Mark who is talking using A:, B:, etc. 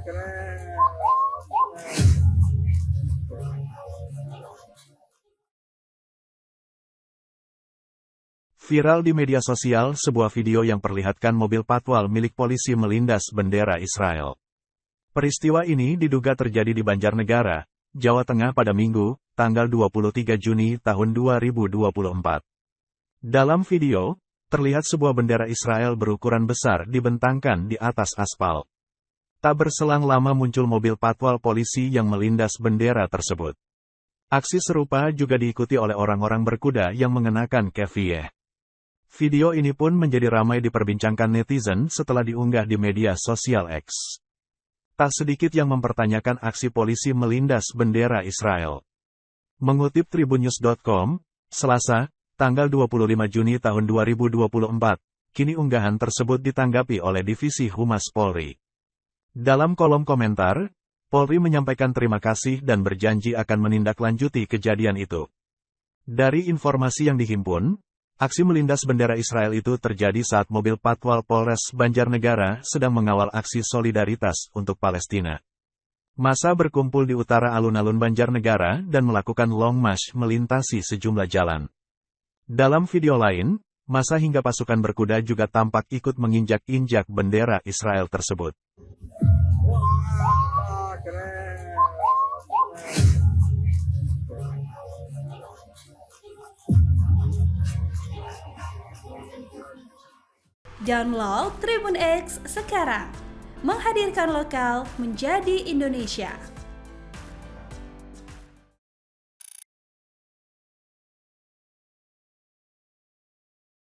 A: Viral di media sosial sebuah video yang perlihatkan mobil patwal milik polisi melindas bendera Israel. Peristiwa ini diduga terjadi di Banjarnegara, Jawa Tengah pada Minggu, tanggal 23 Juni tahun 2024. Dalam video, terlihat sebuah bendera Israel berukuran besar dibentangkan di atas aspal. Tak berselang lama muncul mobil patwal polisi yang melindas bendera tersebut. Aksi serupa juga diikuti oleh orang-orang berkuda yang mengenakan kefiyeh. Video ini pun menjadi ramai diperbincangkan netizen setelah diunggah di media sosial X. Tak sedikit yang mempertanyakan aksi polisi melindas bendera Israel. Mengutip tribunnews.com, Selasa, tanggal 25 Juni tahun 2024, kini unggahan tersebut ditanggapi oleh Divisi Humas Polri. Dalam kolom komentar, Polri menyampaikan terima kasih dan berjanji akan menindaklanjuti kejadian itu. Dari informasi yang dihimpun, aksi melindas bendera Israel itu terjadi saat mobil patwal Polres Banjarnegara sedang mengawal aksi solidaritas untuk Palestina. Massa berkumpul di utara alun-alun Banjarnegara dan melakukan long march melintasi sejumlah jalan. Dalam video lain, massa hingga pasukan berkuda juga tampak ikut menginjak-injak bendera Israel tersebut.
B: Wah, keren.
C: Download Tribun X sekarang, menghadirkan lokal menjadi Indonesia.